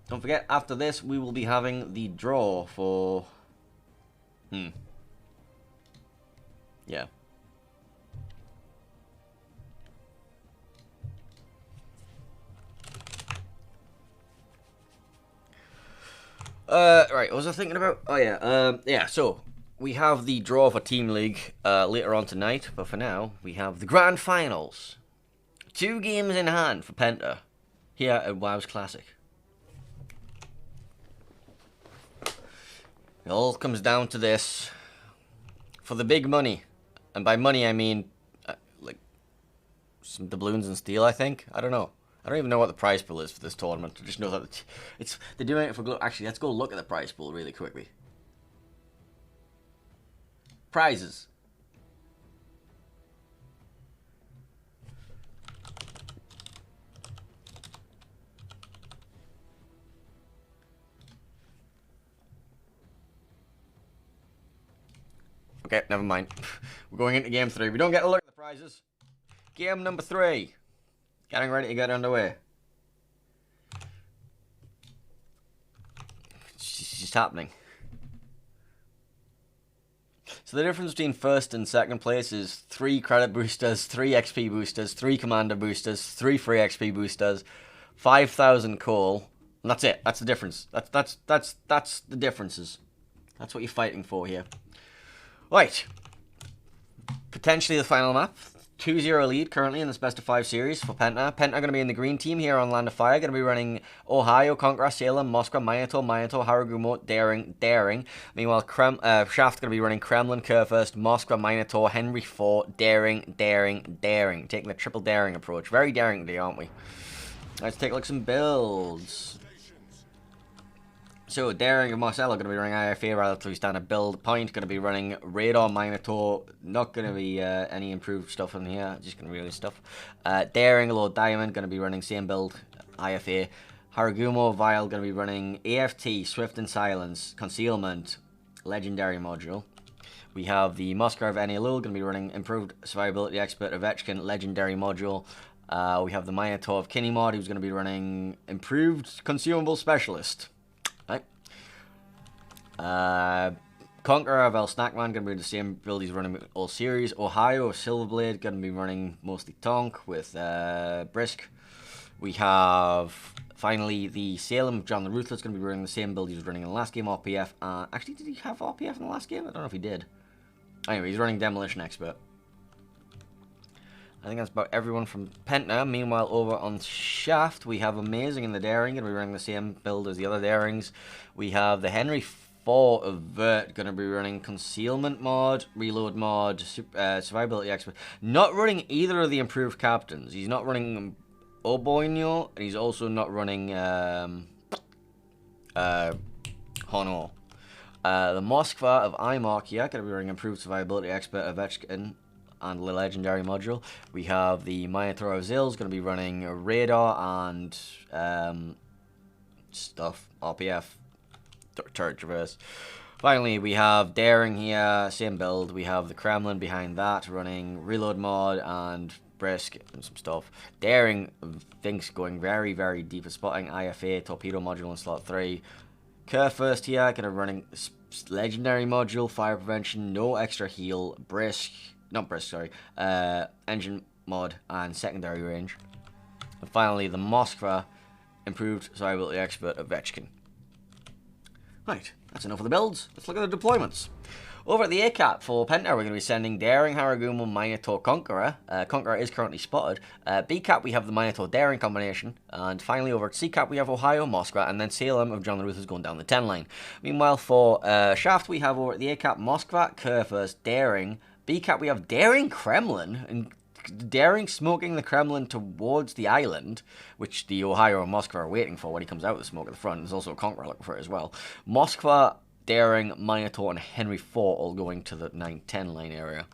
Don't forget, after this, we will be having the draw for... Yeah. Right, what was I thinking about? Oh, yeah. Yeah, so we have the draw for Team League later on tonight, but for now, we have the Grand Finals. 2 games in hand for Penta here at WoWs Classic. It all comes down to this. For the big money. And by money, I mean, like, some doubloons and steel, I think. I don't know. I don't even know what the prize pool is for this tournament. I just know that they're doing it for... Actually, let's go look at the prize pool really quickly. Prizes. Okay, never mind. We're going into game 3. We don't get to look at the prizes. Game number 3. Getting ready to get underway. It's just happening. So the difference between first and second place is 3 credit boosters, 3 XP boosters, 3 commander boosters, 3 free XP boosters, 5,000 coal, and that's it. That's the difference. That's the differences. That's what you're fighting for here. Right. Potentially the final map. 2-0 lead currently in this best of 5 series for Penta. Penta going to be in the green team here on Land of Fire. Going to be running Ohio, Conqueror, Salem, Moskva, Minato, Haragumo, Daring. Meanwhile, Shaft going to be running Kremlin, Kurfürst, Moskva, Minato, Henry IV, Daring. Taking the triple daring approach. Very daring today, aren't we? Let's take a look at some builds. So, Daring and Marcelo are going to be running IFA relatively standard build. Point going to be running Radar, Minotaur. Not going to be any improved stuff in here. Just going to be really stuff. Daring, Lord Diamond going to be running same build, IFA. Haragumo, Vile going to be running AFT, Swift and Silence, Concealment, Legendary Module. We have the Moskva of Enelul going to be running Improved Survivability Expert, Ovechkin, Legendary Module. We have the Minotaur of Kinemod, who's going to be running Improved Consumable Specialist. Conqueror of El Snackman going to be the same build he's running with all series. Ohio of Silverblade going to be running mostly Tonk with Brisk. We have finally the Salem of John the Ruthless going to be running the same build he was running in the last game, RPF. Actually, did he have RPF in the last game? I don't know if he did. Anyway, he's running Demolition Expert. I think that's about everyone from Penta. Meanwhile, over on Shaft, we have Amazing in the Daring going to be running the same build as the other Darings. We have the Henry IV of Vert going to be running Concealment mod, Reload mod, Survivability Expert. Not running either of the improved captains. He's not running Oboino, and he's also not running Honor. The Moskva of Imarkia going to be running Improved Survivability Expert, Ovechkin, and the Legendary Module. We have the Minotaur of Zills going to be running Radar and stuff, RPF, Turret Traverse. Finally, we have Daring here, same build. We have the Kremlin behind that, running Reload mod and Brisk and some stuff. Daring, thinks going very, very deep at spotting, IFA, Torpedo Module in slot 3. Kurfürst here, kind of running Legendary Module, Fire Prevention, no extra heal, Engine mod and Secondary Range. And finally, the Moskva, Improved Survivability Expert, Ovechkin. Right, that's enough of the builds. Let's look at the deployments. Over at the ACAP for Penta, we're going to be sending Daring, Haragumo, Minotaur, Conqueror. Conqueror is currently spotted. BCAP, we have the Minotaur Daring combination. And finally, over at CCAP, we have Ohio, Moskva, and then Salem of John the Ruthless going down the 10 line. Meanwhile, for Shaft, we have over at the ACAP, Moskva, Kurfürst, Daring. BCAP, we have Daring Kremlin, and Daring smoking the Kremlin towards the island, which the Ohio and Moskva are waiting for when he comes out with the smoke at the front. There's also a Conqueror looking for it as well. Moskva, Daring, Minotaur, and Henry IV all going to the 9-10 line area.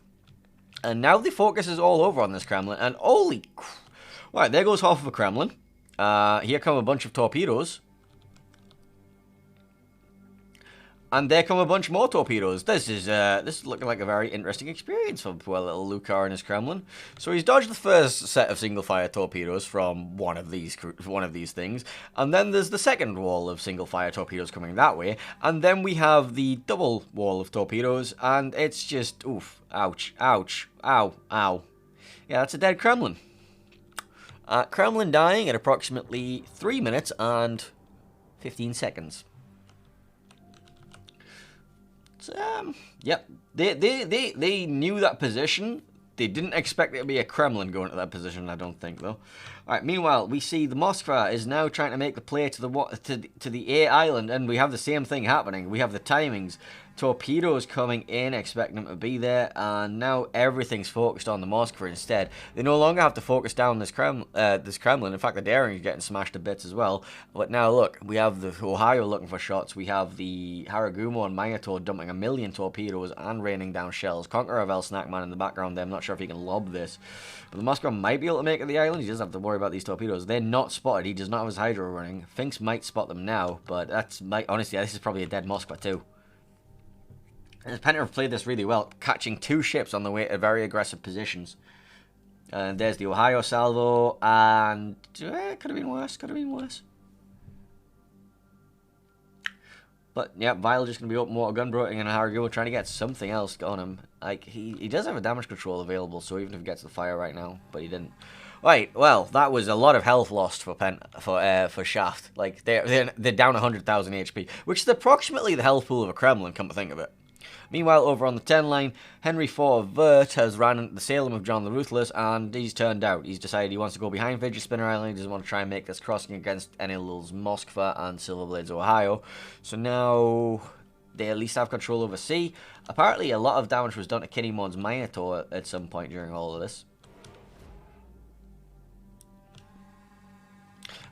And now the focus is all over on this Kremlin, and holy right, there goes half of a Kremlin. Here come a bunch of torpedoes. And there come a bunch more torpedoes. This is looking like a very interesting experience for poor little Lucar and his Kremlin. So he's dodged the first set of single-fire torpedoes from one of these things, and then there's the second wall of single-fire torpedoes coming that way, and then we have the double wall of torpedoes, and it's just oof, ouch, ouch, ow, ow. Yeah, that's a dead Kremlin. Kremlin dying at approximately 3 minutes and 15 seconds. Yep, they knew that position. They didn't expect it to be a Kremlin going to that position, I don't think, though. Alright, meanwhile, we see the Moskva is now trying to make the play to the A island, and we have the same thing happening. We have the timings. torpedoes coming in, expecting them to be there, and now everything's focused on the Moskva instead. They no longer have to focus down this Kremlin. In fact, the Daring is getting smashed to bits as well. But now look, we have the Ohio looking for shots. We have the Haragumo and Minato dumping 1 million torpedoes and raining down shells. Conqueror of El Snackman in the background there. I'm not sure if he can lob this. But the Moskva might be able to make it to the island. He doesn't have to worry about these torpedoes. They're not spotted. He does not have his Hydro running. Finks might spot them now, but honestly, this is probably a dead Moskva too. And Penta have played this really well, catching 2 ships on the way to very aggressive positions. And there's the Ohio salvo, and it could have been worse, But, yeah, Vile just going to be open water gunboating and Haragumo trying to get something else on him. Like, he does have a damage control available, so even if he gets the fire right now, but he didn't. Right, well, that was a lot of health lost for Shaft. Like, they're down 100,000 HP, which is approximately the health pool of a Kremlin, come to think of it. Meanwhile, over on the 10 line, Henry IV of Vert has ran into the Salem of John the Ruthless, and he's turned out. He's decided he wants to go behind Fidget Spinner Island. He doesn't want to try and make this crossing against Enelil's Moskva and Silverblade's Ohio. So now they at least have control over sea. Apparently, a lot of damage was done to Kinneymon's Minotaur at some point during all of this.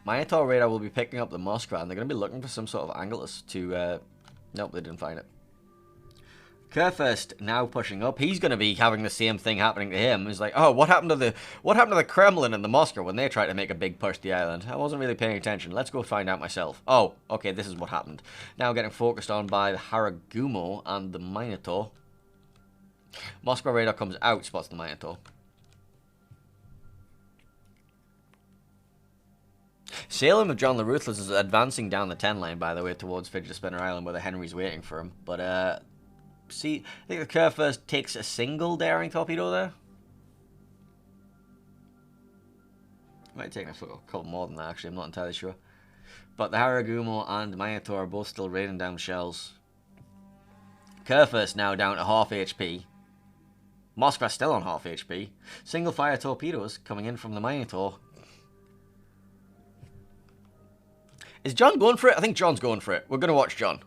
Minotaur radar will be picking up the Moskva, and they're going to be looking for some sort of Angelus to... Nope, they didn't find it. Kurfürst now pushing up. He's going to be having the same thing happening to him. He's like, oh, what happened to the Kremlin and the Moskva when they tried to make a big push to the island? I wasn't really paying attention. Let's go find out myself. Oh, okay, this is what happened. Now getting focused on by the Haragumo and the Minotaur. Moskva radar comes out, spots the Minotaur. Salem of John the Ruthless is advancing down the 10 line, by the way, towards Fidget Spinner Island, where the Henry's waiting for him. But, see, I think the Kurfürst takes a single Daring torpedo there. Might take a couple more than that, actually. I'm not entirely sure. But the Haragumo and Minotaur are both still raining down shells. Kurfürst now down to half HP. Moskva still on half HP. Single fire torpedoes coming in from the Minotaur. Is John going for it? I think John's going for it. We're going to watch John.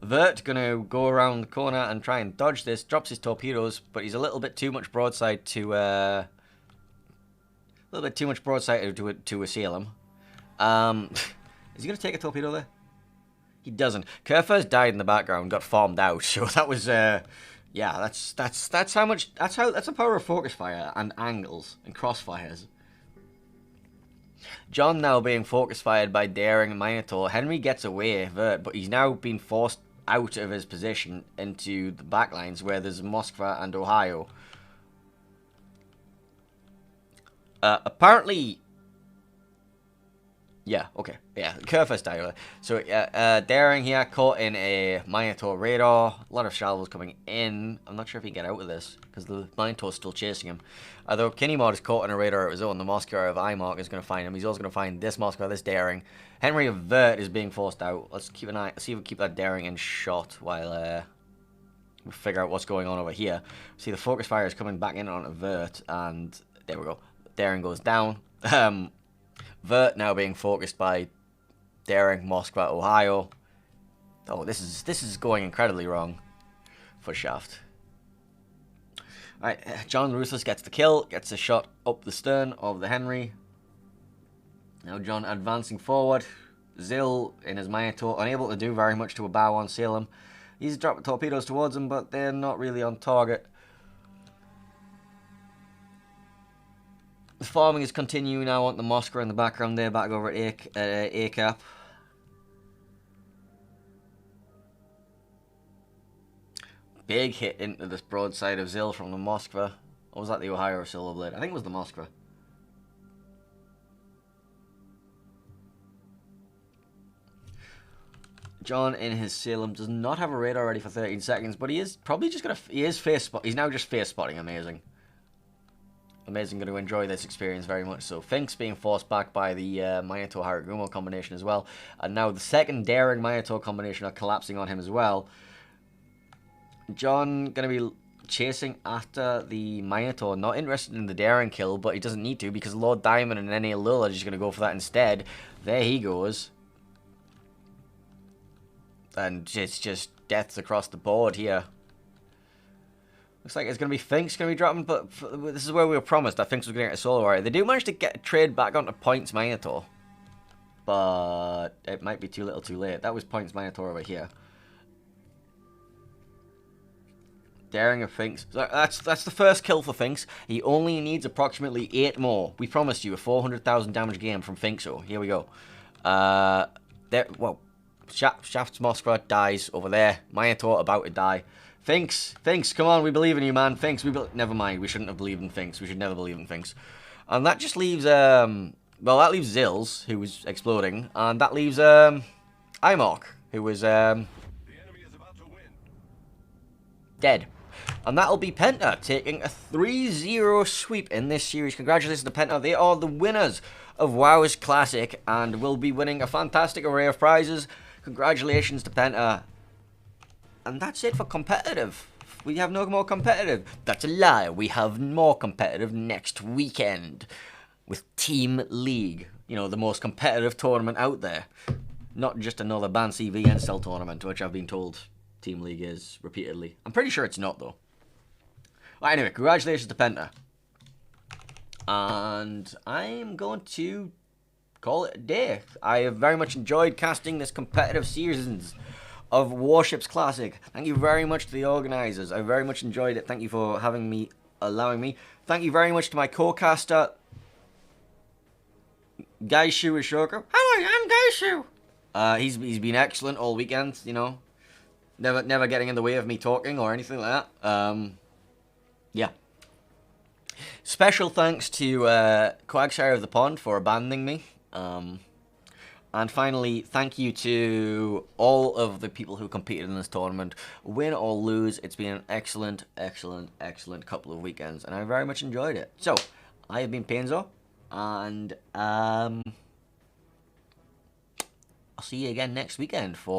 Vert going to go around the corner and try and dodge this. Drops his torpedoes, but he's a little bit too much broadside to assail him. Is he going to take a torpedo there? He doesn't. Kurfürst died in the background, got farmed out. So that was yeah, that's the power of focus fire and angles and crossfires. John now being focus fired by Daring and Minotaur. Henry gets away, Vert, but he's now been forced out of his position into the backlines where there's Moskva and Ohio. Apparently... Yeah, okay. Yeah, Kurfürst died. So, Daring here caught in a Minotaur radar. A lot of shallows coming in. I'm not sure if he can get out of this, because the Minotaur's still chasing him. Although Kinnymod is caught in a radar of his own, the Moskva of Imark is going to find him. He's also going to find this Moskva, this Daring. Henry of Vert is being forced out. Let's keep an eye, see if we keep that Daring in shot while we figure out what's going on over here. See, the focus fire is coming back in on Vert, and there we go. Daring goes down. Vert now being focused by Daring, Moskva, Ohio. Oh, this is going incredibly wrong for Shaft. Alright, John Ruthless gets the kill, gets a shot up the stern of the Henry. Now John advancing forward. Zil in his Minotaur, unable to do very much to a bow on Salem. He's dropping torpedoes towards him, but they're not really on target. The farming is continuing now on the Moskva in the background there, back over at A-Cap. Big hit into this broadside of Zil from the Moskva. Or was that the Ohio or Silverblade? I think it was the Moskva. John in his Salem does not have a radar ready for 13 seconds, but he is probably just gonna... He's now just face spotting. Amazing. Amazing, going to enjoy this experience very much so. Finks being forced back by the Minotaur Haragumo combination as well. And now the second Daring Minotaur combination are collapsing on him as well. John going to be chasing after the Minotaur. Not interested in the daring kill, but he doesn't need to because Lord Diamond and NA Lil are just going to go for that instead. There he goes. And it's just deaths across the board here. Looks like it's going to be Finks going to be dropping, but this is where we were promised that Finks was going to get a solo warrior. They do manage to get a trade back onto Points Minotaur. But it might be too little too late. That was Points Minotaur over here. Daring of Finks. That's the first kill for Finks. He only needs approximately 8 more. We promised you a 400,000 damage game from Finkso. Here we go. Well, Shaft's Moskva dies over there. Minotaur about to die. Finks, come on, we believe in you, man. Finks, never mind. We shouldn't have believed in Finks. We should never believe in Finks. And that just leaves well, that leaves Zills, who was exploding, and that leaves Imork, who was dead. And that'll be Penta taking a 3-0 sweep in this series. Congratulations to Penta. They are the winners of WoWs Classic and will be winning a fantastic array of prizes. Congratulations to Penta. And that's it for competitive. We have no more competitive. That's a lie. We have more competitive next weekend with Team League. You know, the most competitive tournament out there. Not just another Ban CV N-Cell tournament, which I've been told Team League is repeatedly. I'm pretty sure it's not, though. Well, anyway, congratulations to Penta. And I'm going to call it a day. I have very much enjoyed casting this competitive seasons of Warships Classic. Thank you very much to the organisers. I very much enjoyed it. Thank you for having me, allowing me. Thank you very much to my co-caster, Gaishu Ishoka. Hello, I'm Gaishu. He's been excellent all weekend, you know. Never getting in the way of me talking or anything like that. Yeah. Special thanks to Quagsire of the Pond for abandoning me. And finally, thank you to all of the people who competed in this tournament. Win or lose, it's been an excellent, excellent, excellent couple of weekends, and I very much enjoyed it. So, I have been Painzo, and I'll see you again next weekend for